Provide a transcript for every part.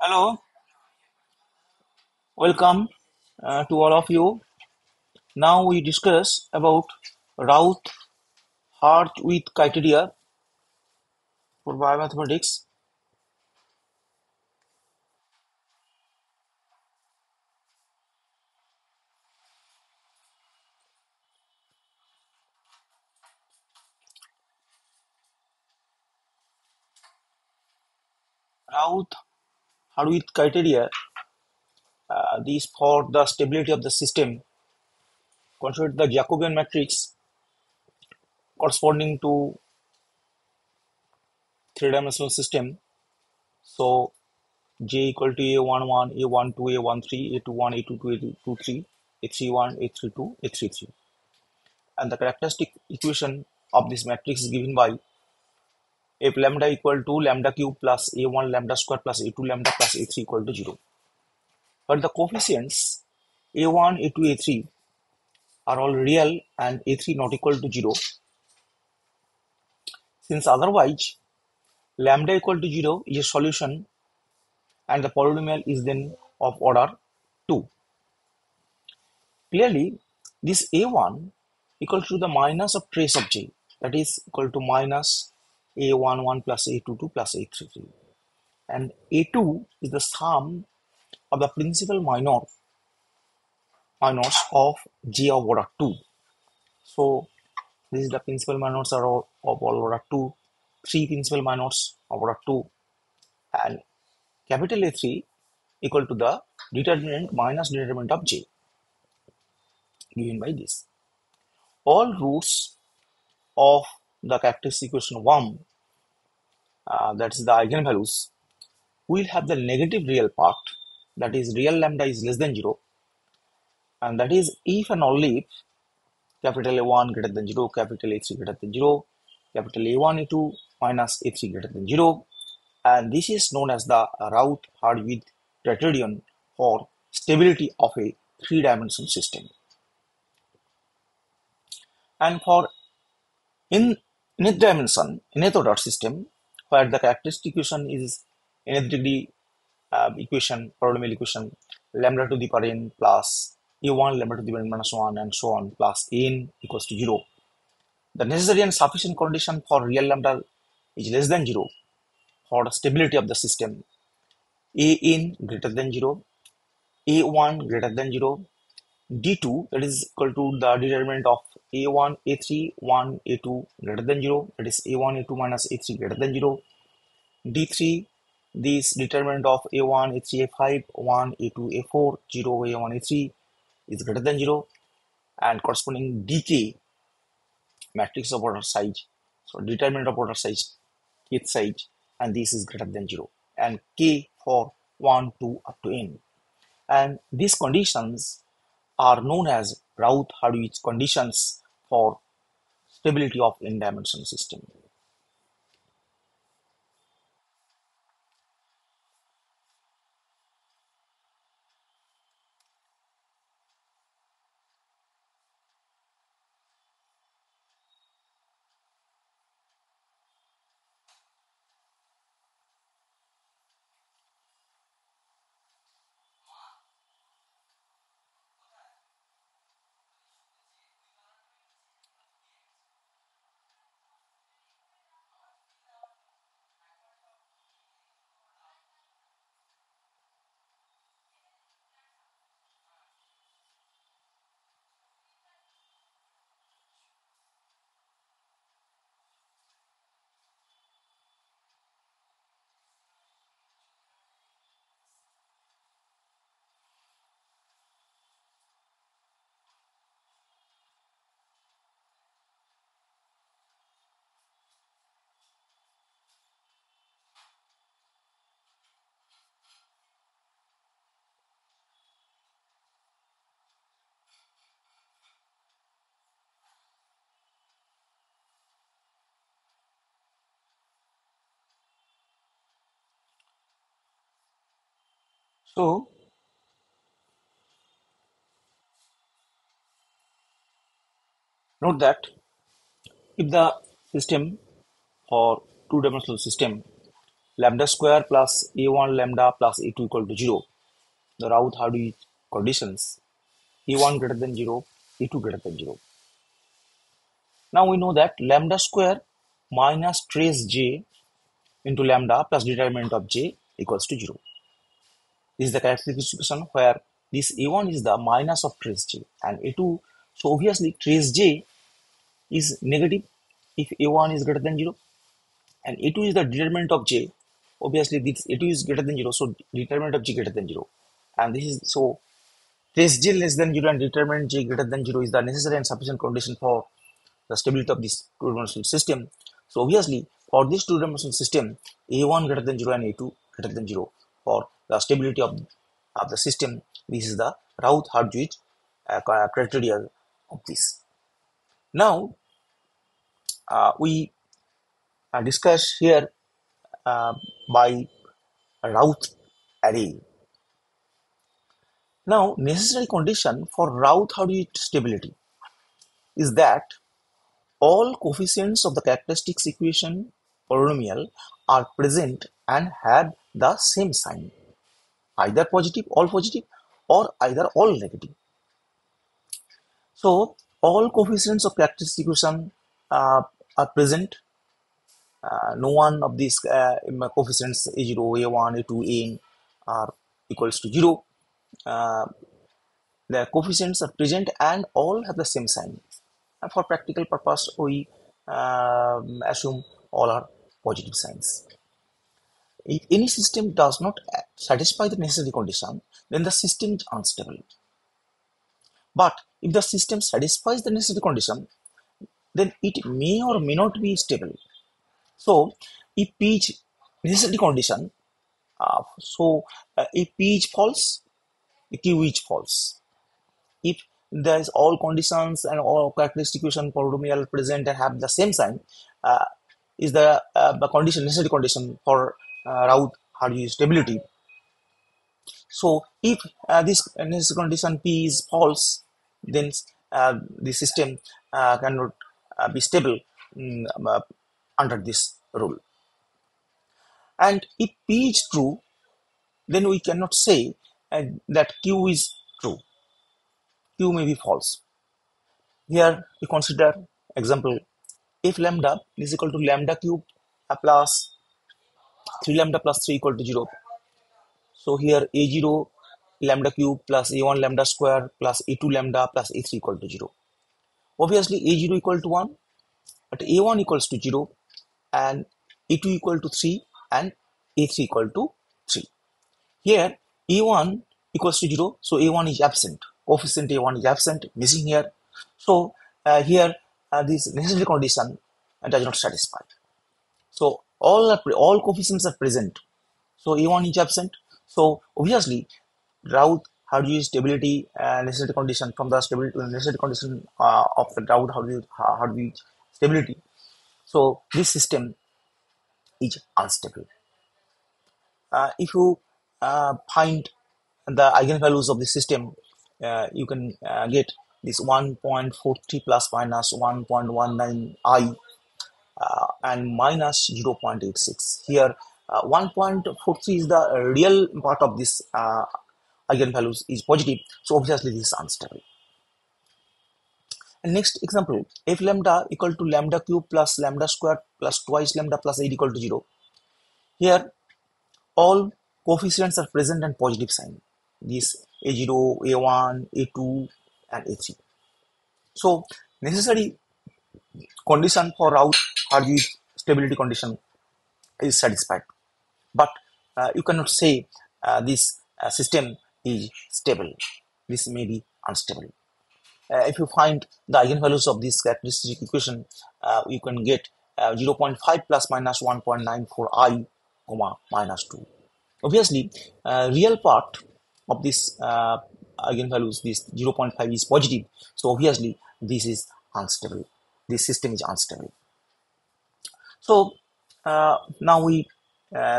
Hello, welcome to all of you. Now we discuss about Routh-Hurwitz criteria for biomathematics. Routh-Hurwitz criteria, these for the stability of the system, consider the Jacobian matrix corresponding to three-dimensional system. So J equal to A11, A12, A13, A21, A22, A23, A31, A32, A33. And the characteristic equation of this matrix is given by if lambda equal to lambda cube plus a1 lambda square plus a2 lambda plus a3 equal to 0. But the coefficients a1, a2, a3 are all real and a3 not equal to 0, since otherwise lambda equal to 0 is a solution and the polynomial is then of order 2. Clearly, this a1 equal to the minus of trace of j, that is equal to minus a11 plus a22 plus a33, and a2 is the sum of the principal minors of j of order 2. So this is the principal minors are of all order 2, 3 principal minors of order 2, and capital A3 equal to the determinant minus determinant of j, given by this. All roots of the characteristic equation 1, that is the eigenvalues, will have the negative real part, that is real lambda is less than 0, and that is if and only if capital A1 greater than 0, capital A3 greater than 0, capital A1, A2 minus A3 greater than 0, and this is known as the Routh-Hurwitz criterion for stability of a three-dimensional system. And for in nth dimension, nth order system, where the characteristic equation is nth degree equation, polynomial equation, lambda to the power n plus a1 lambda to the power n minus 1 and so on plus n equals to 0. The necessary and sufficient condition for real lambda is less than 0 for the stability of the system. An greater than 0, a1 greater than 0, d2 that is equal to the determinant of a1, a3, 1, a2 greater than 0, that is a1, a2 minus a3 greater than 0, d3 this determinant of a1, a3, a5, 1, a2, a4, 0, a1, a3 is greater than 0, and corresponding dk matrix of order size, so determinant of order size, kth size, and this is greater than 0, and k for 1, 2 up to n. And these conditions are known as Routh-Hurwitz conditions for stability of n-dimensional system. So note that if the system or two-dimensional system lambda square plus a1 lambda plus a2 equal to 0. The Routh-Hurwitz conditions, a1 greater than 0, a2 greater than 0. Now we know that lambda square minus trace j into lambda plus determinant of j equals to 0. This is the characteristic where this a1 is the minus of trace j and a2. So obviously trace j is negative if a1 is greater than 0 and a2 is the determinant of j. Obviously this a2 is greater than 0, so determinant of j greater than 0. And this is so trace j less than 0 and determinant j greater than 0 is the necessary and sufficient condition for the stability of this two-dimensional system. So obviously for this two-dimensional system, a1 greater than 0 and a2 greater than 0 for the stability of the system. This is the Routh-Hurwitz criteria of this. Now we discuss here by Routh array. Now necessary condition for Routh-Hurwitz stability is that all coefficients of the characteristics equation polynomial are present and have the same sign, either positive, or either all negative. So all coefficients of characteristic equation are present. No one of these coefficients a0, a1, a2, an are equals to 0. The coefficients are present and all have the same sign. And for practical purpose, we assume all are positive signs. If any system does not satisfy the necessary condition, then the system is unstable. But if the system satisfies the necessary condition, then it may or may not be stable. So, if P is necessary condition, if P is false, Q is false. If there is all conditions and all characteristic equation polynomial present and have the same sign, is the condition necessary condition for Routh-Hurwitz stability. So if this necessary condition P is false, then the system cannot be stable under this rule. And if P is true, then we cannot say that Q is true. Q may be false. Here we consider example, if lambda is equal to lambda cube plus 3 lambda plus 3 equal to 0. So here a0 lambda cube plus a1 lambda square plus a2 lambda plus a3 equal to 0. Obviously a0 equal to 1, but a1 equals to 0 and a2 equal to 3 and a3 equal to 3. Here a1 equals to 0, so a1 is absent. Coefficient a1 is absent, missing here. So here this necessary condition does not satisfy. So all coefficients are present. So a1 is absent. So obviously Routh-Hurwitz stability necessary condition from the stability necessary condition of the Routh-Hurwitz stability. So this system is unstable. If you find the eigenvalues of the system, you can get this 1.43 plus minus 1.19 I and minus 0.86. Here 1.43 is the real part of this eigenvalues is positive, so obviously this is unstable. And next example, if lambda equal to lambda cube plus lambda square plus twice lambda plus 8 equal to 0. Here all coefficients are present and positive sign. This a0, a1, a2 and a3. So necessary condition for Routh-Hurwitz stability condition is satisfied. But you cannot say this system is stable. This may be unstable. If you find the eigenvalues of this characteristic equation, you can get 0.5 plus minus 1.94 I, minus 2. Obviously, real part of this eigenvalues, this 0.5 is positive. So obviously, this is unstable. This system is unstable. So now we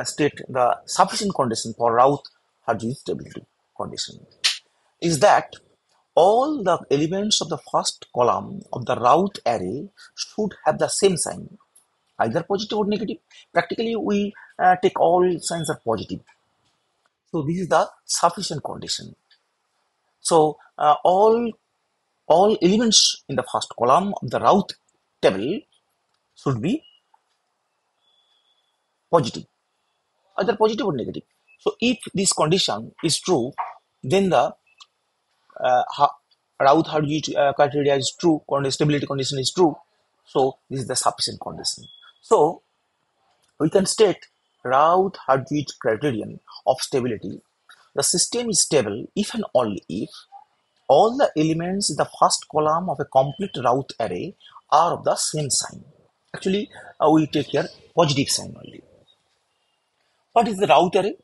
state the sufficient condition for Routh-Hurwitz stability condition is that all the elements of the first column of the Routh array should have the same sign, either positive or negative. Practically, we take all signs are positive. So this is the sufficient condition. So all elements in the first column of the Routh table should be positive, either positive or negative. So if this condition is true, then the Routh-Hurwitz criteria is true, stability condition is true. So this is the sufficient condition. So we can state Routh-Hurwitz criterion of stability. The system is stable if and only if all the elements in the first column of a complete Routh array are of the same sign. Actually, we take here positive sign only. What is the Routh array?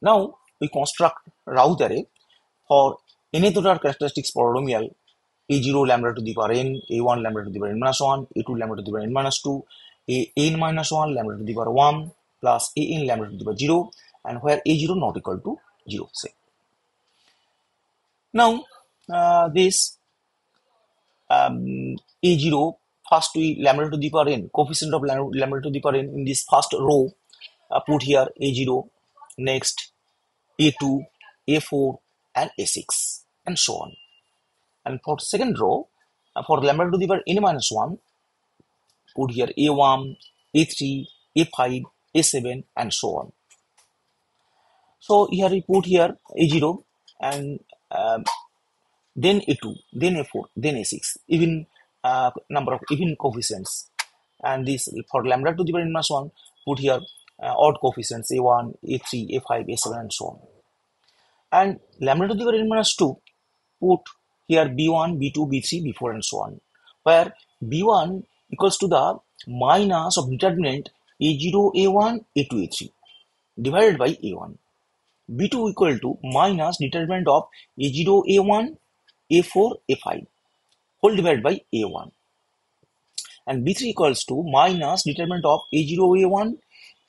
Now we construct Routh array for nth order characteristics polynomial a0 lambda to the power n, a1 lambda to the power n minus 1, a2 lambda to the power n minus 2, an minus 1 lambda to the power 1 plus an lambda to the power 0, and where a0 not equal to 0, say. Now this a0, first we lambda to the power n, coefficient of lambda to the power n in this first row, put here a0, next a2, a4, and a6, and so on. And for second row, for lambda to the power n minus 1, put here a1, a3, a5, a7, and so on. So here we put here a0 and then a2, then a4, then a6, even number of even coefficients. And this for lambda to the power n minus 1, put here odd coefficients a1, a3, a5, a7, and so on. And lambda to the power n minus 2, put here b1, b2, b3, b4, and so on, where b1 equals to the minus of determinant a0, a1, a2, a3 divided by a1. b2 equal to minus determinant of a0, a1, a4, a5 whole divided by a1. And b3 equals to minus determinant of a0, a1,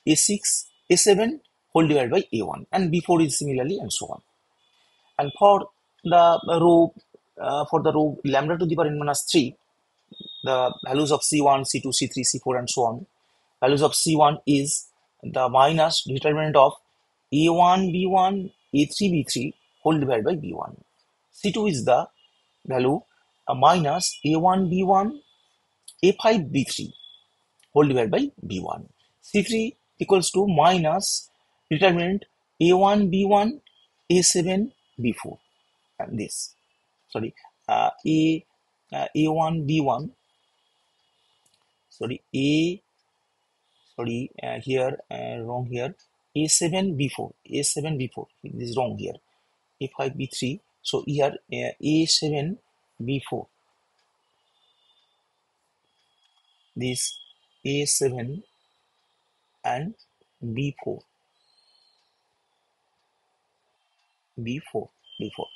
a6, a7 whole divided by a1. And b4 is similarly, and so on. And for the row lambda to the power n minus 3, the values of c1, c2, c3, c4, and so on. Values of c1 is the minus determinant of a1, b1, a3, b3 whole divided by b1. c2 is the value minus a1, b1, a5, b3 whole divided by b1. c3 equals to minus determinant a1, b1, a7, b4, and this. Sorry, a1, b1. Sorry, here wrong here. A7, b4. A7, b4. This is wrong here. A5, b3. So here A7, b4. This A7 and b4. b4. b4.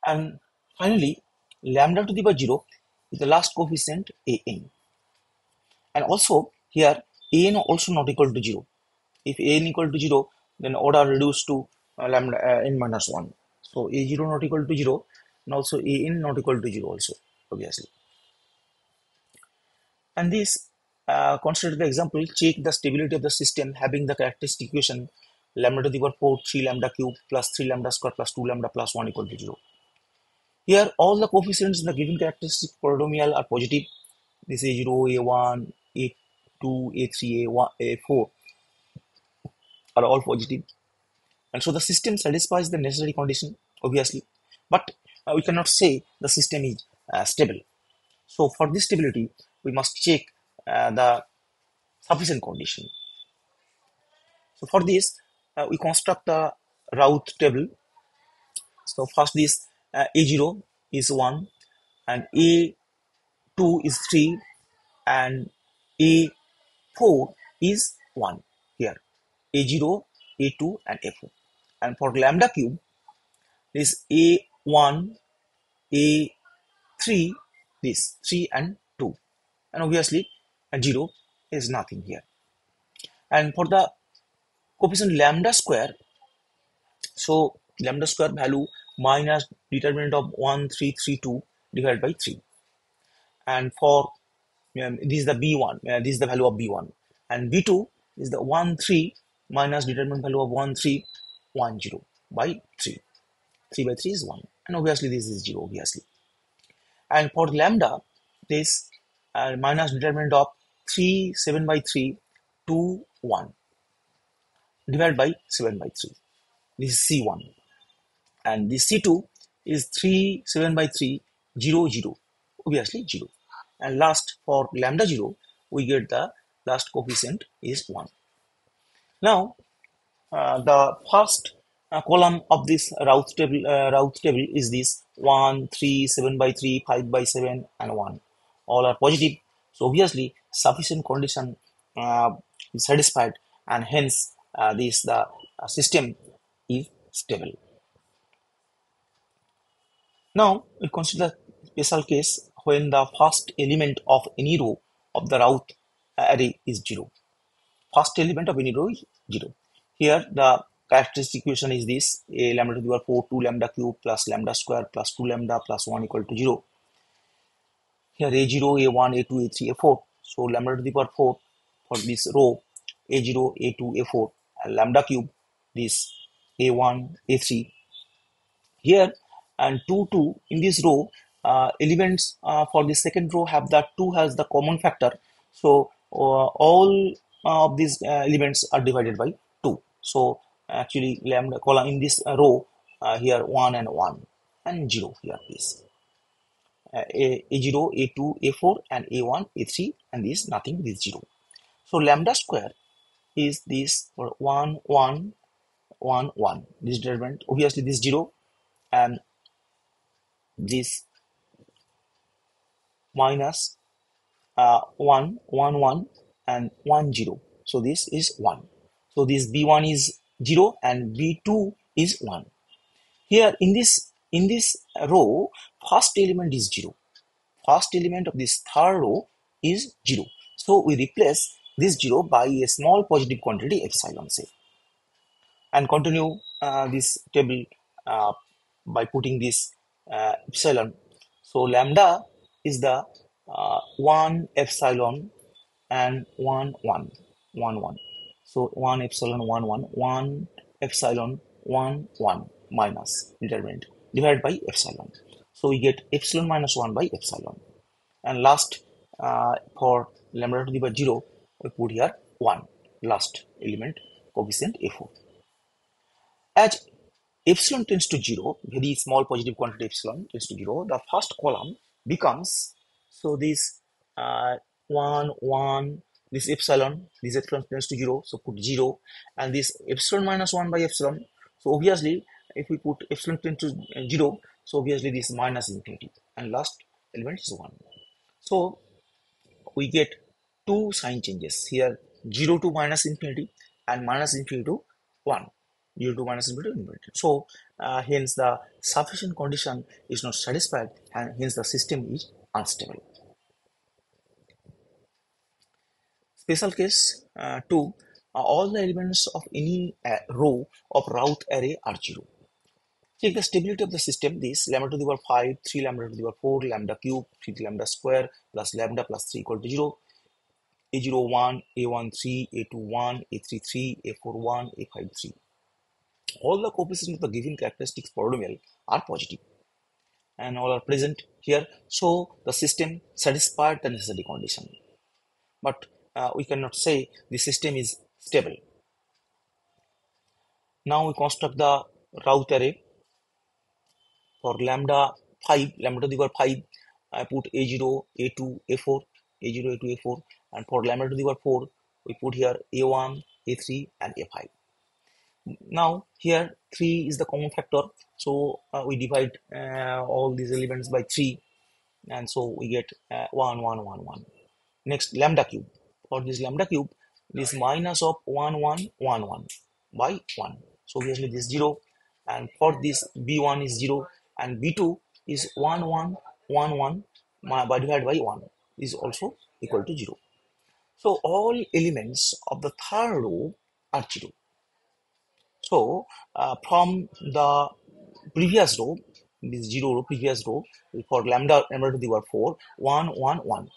And finally, lambda to the power 0 is the last coefficient an. And also here an also not equal to 0. If an equal to 0, then order reduced to lambda n minus 1. So a0 not equal to 0, and also an not equal to 0 also, obviously. And this consider the example, check the stability of the system having the characteristic equation lambda to the power 4, 3 lambda cube plus 3 lambda square plus 2 lambda plus 1 equal to 0. Here all the coefficients in the given characteristic polynomial are positive. This is a0, a1, a2, a3, a1, a4 are all positive. And so the system satisfies the necessary condition, obviously. But we cannot say the system is stable. So for this stability, we must check the sufficient condition. So for this, we construct the Routh table. So first this a0 is 1 and a2 is 3 and a4 is 1 here. a0, a2 and a4. And for lambda cube, this a1, a3, this 3 and 2. And obviously 0 is nothing here. And for the coefficient lambda square, so lambda square value minus determinant of 1, 3, 3, 2 divided by 3. And for this is the B1, this is the value of B1, and B2 is the 1, 3 minus determinant value of 1, 3, 1, 0 by 3. 3 by 3 is 1, and obviously this is 0, obviously. And for lambda, this minus determinant of 3, 7 by 3, 2, 1 divided by 7 by 3. This is C1. And this C2 is 3, 7 by 3, 0, 0. Obviously 0. And last, for lambda 0, we get the last coefficient is 1. Now, the first column of this Routh table is this 1, 3, 7 by 3, 5 by 7, and 1. All are positive. So obviously, sufficient condition is satisfied, and hence the system is stable. Now, we consider special case when the first element of any row of the Routh array is 0. First element of any row is 0. Here, the characteristic equation is this: a lambda to the power 4, 2 lambda cube plus lambda square plus 2 lambda plus 1 equal to 0. Here, a0, a1, a2, a3, a4. So, lambda to the power 4 for this row, a0, a2, a4, and lambda cube, this a1, a3. Here, and 2, 2 in this row, elements for the second row have the 2 has the common factor. So all of these elements are divided by 2. So actually lambda column in this row, here 1 and 1 and 0 here is a0, a2, a4 and a1, a3, and this nothing, this 0. So lambda square is this for 1, 1, 1, 1. This determinant, obviously this 0, and this minus 1, 1, 1 and 1, 0. So this is 1. So this B1 is 0 and B2 is 1. Here in this row, first element is 0. First element of this third row is 0. So we replace this 0 by a small positive quantity epsilon, say, and continue this table by putting this epsilon. So lambda is the 1 epsilon and 1, 1, 1, 1. So 1 epsilon 1, 1, 1 epsilon 1, 1 minus determinant divided by epsilon. So we get epsilon minus 1 by epsilon. And last, for lambda to the power 0, we put here 1, last element coefficient A4. As epsilon tends to 0, very small positive quantity epsilon tends to 0, the first column becomes, so this 1, 1, this epsilon tends to 0, so put 0, and this epsilon minus 1 by epsilon. So obviously, if we put epsilon tends to 0, so obviously this minus infinity, and last element is 1. So we get two sign changes here, 0 to minus infinity and minus infinity to 1. 0 to minus infinity to infinity. So hence the sufficient condition is not satisfied, and hence the system is unstable. Special case 2, all the elements of any row of Routh array are 0. Check the stability of the system. This lambda to the power 5, 3 lambda to the power 4, lambda cube, 3 lambda square plus lambda plus 3 equal to 0. A0 1, A1 3, A2 1, A3 3, A4 1, A5 3. All the coefficients of the given characteristics polynomial are positive, and all are present here. So the system satisfied the necessary condition. But we cannot say the system is stable. Now we construct the Routh array. For lambda 5, lambda to the power 5, I put A0, A2, A4, A0, A2, A4, and for lambda to the power 4, we put here A1, A3, and A5. Now here 3 is the common factor, so we divide all these elements by 3, and so we get 1, 1, 1, 1. Next, lambda cube. For this lambda cube, this minus of 1, 1, 1, 1 by 1. So obviously this 0, and for this B1 is 0, and B2 is 1, 1, 1, 1 by divided by 1 is also equal to 0. So all elements of the third row are 0. So from the previous row, this 0 row, previous row, for lambda to the power 4, 1, 1, 1.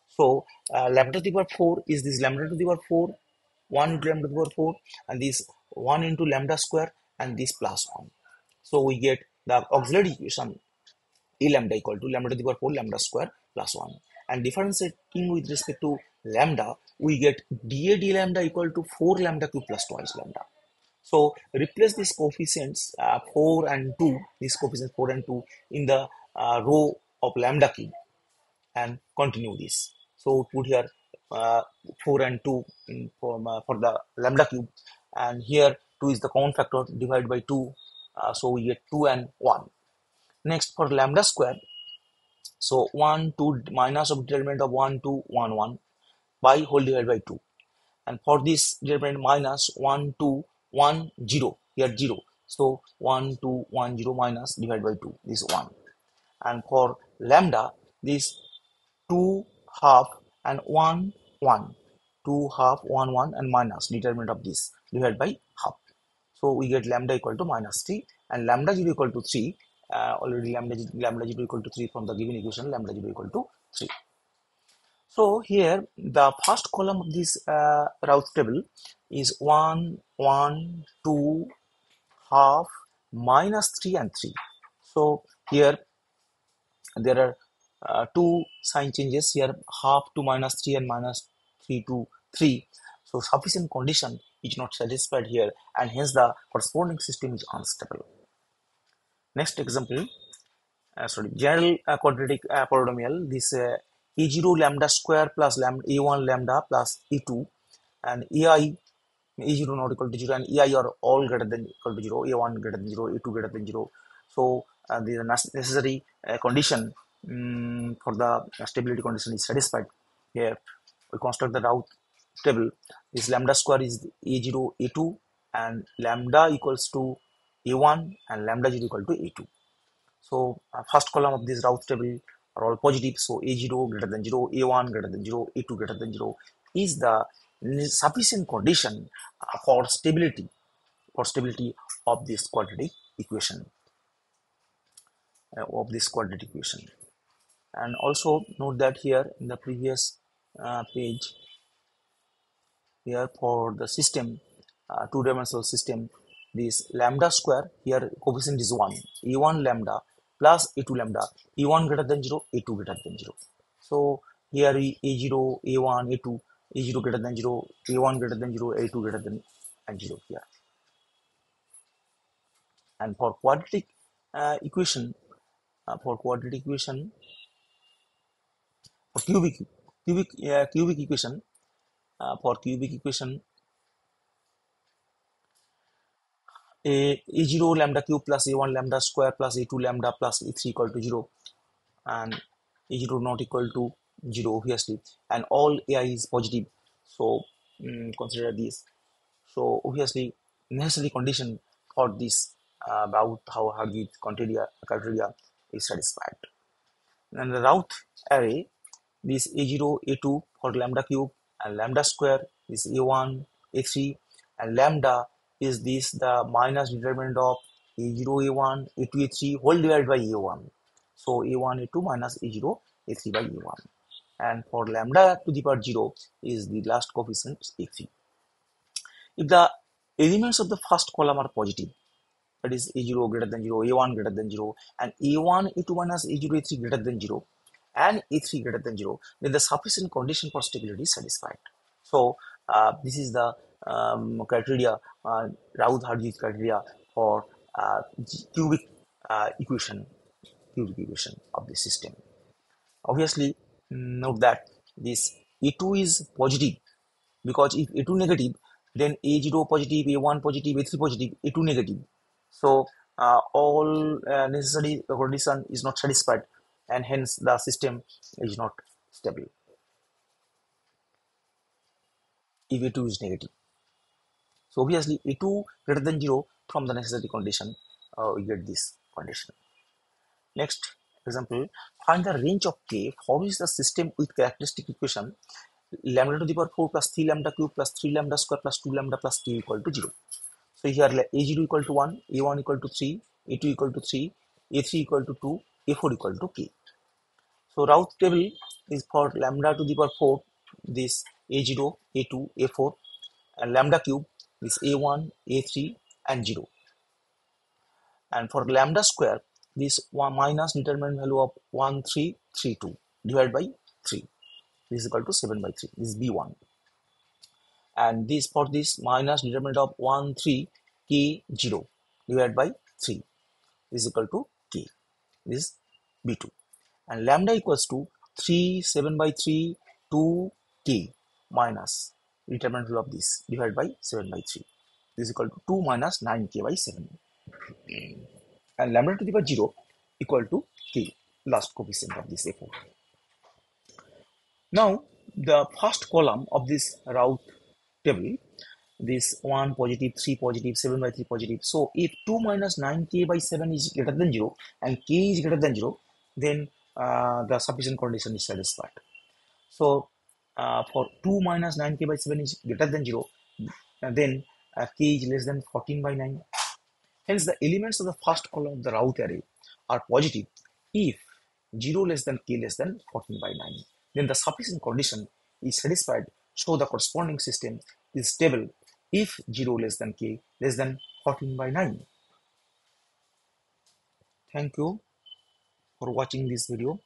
So lambda to the power 4 is this lambda to the power 4, 1 into lambda to the power 4, and this 1 into lambda square, and this plus 1. So we get the auxiliary equation a lambda equal to lambda to the power 4 lambda square plus 1. And differentiating with respect to lambda, we get dA d lambda equal to 4 lambda cube plus twice lambda. So replace these coefficients 4 and 2, these coefficients 4 and 2 in the row of lambda cube and continue this. So put here 4 and 2 for the lambda cube, and here 2 is the common factor, divided by 2, so we get 2 and 1. Next, for lambda square, so 1, 2 minus of determinant of 1, 2, 1, 1 by whole divided by 2. And for this determinant minus 1, 2, 1, 0, here 0. So 1, 2, 1, 0 minus divided by 2, this 1. And for lambda, this 2 half and 1, 1. 2 half, 1, 1 and minus determinant of this divided by half. So we get lambda equal to minus 3 and lambda 0 equal to 3. Already lambda 0 equal to 3 from the given equation, lambda 0 equal to 3. So here the first column of this Routh table is 1, 1, 2, half, minus 3 and 3. So here there are two sign changes here, half to minus 3 and minus 3 to 3. So sufficient condition is not satisfied here, and hence the corresponding system is unstable. Next example, general quadratic polynomial, this a0 lambda square plus lambda a1 lambda plus a2 and ai a0 not equal to 0 and ai are all greater than equal to 0, a1 greater than 0, a2 greater than 0. So the necessary condition for the stability condition is satisfied. Here we construct the Routh table. This lambda square is a0 a2 and lambda equals to a1 and lambda 0 equal to a2. So first column of this Routh table are all positive. So a0 greater than 0, a1 greater than 0, a2 greater than 0 is the sufficient condition for stability of this quadratic equation. And also note that here in the previous page, here for the system, two-dimensional system, this lambda square, here coefficient is 1, a1 lambda plus a2 lambda, a1 greater than 0, a2 greater than 0. So here a0, a1, a2, a0 greater than 0, a1 greater than 0, a2 greater than 0 here. And for quadratic equation, for cubic equation, for cubic equation, a0 lambda cube plus a1 lambda square plus a2 lambda plus a3 equal to 0, and a0 not equal to 0 obviously, and all ai is positive. So consider this. So obviously necessary condition for this Routh-Hurwitz criteria is satisfied. And the Routh array, this a0 a2 for lambda cube and lambda square is a1 a3, and lambda is this the minus determinant of a0 a1 a2 a3 whole divided by a1. So a1 a2 minus a0 a3 by a1, and for lambda to the power 0 is the last coefficient a3. If the elements of the first column are positive, that is a0 greater than 0, a1 greater than 0, and a1 a2 minus a0 a3 greater than 0, and a3 greater than 0, then the sufficient condition for stability is satisfied. So this is the criteria, Routh-Hurwitz criteria for cubic equation of the system. Obviously, note that this a2 is positive, because if a2 negative, then a0 positive, a1 positive, a3 positive, a2 negative. So all necessary condition is not satisfied, and hence the system is not stable if a2 is negative. So obviously a2 greater than 0 from the necessary condition, we get this condition. Next example, find the range of K for which the system with characteristic equation lambda to the power 4 plus 3 lambda cube plus 3 lambda square plus 2 lambda plus K equal to 0. So here a0 equal to 1, a1 equal to 3, A2 equal to 3, A3 equal to 2, A4 equal to K. So Routh table is for lambda to the power 4, this A0, A2, A4, and lambda cube is A1, A3, and 0. And for lambda square, this 1 minus determinant value of 1332 divided by 3. This is equal to 7 by 3. This is B1. And this for this minus determinant of 13 K0 divided by 3. This is equal to K. This is B2. And lambda equals to 3 7 by 3 2 K minus determinant value of this divided by 7 by 3. This is equal to 2 minus 9K by 7. And lambda to the power 0 equal to K, last coefficient of this A4. Now, the first column of this Routh table, this 1 positive, 3 positive, 7 by 3 positive. So, if 2 minus 9K by 7 is greater than 0 and K is greater than 0, then the sufficient condition is satisfied. So, for 2 minus 9K by 7 is greater than 0, then K is less than 14 by 9. Hence, the elements of the first column of the Routh array are positive if 0 less than K less than 14 by 9. Then the sufficient condition is satisfied, so the corresponding system is stable if 0 less than K less than 14 by 9. Thank you for watching this video.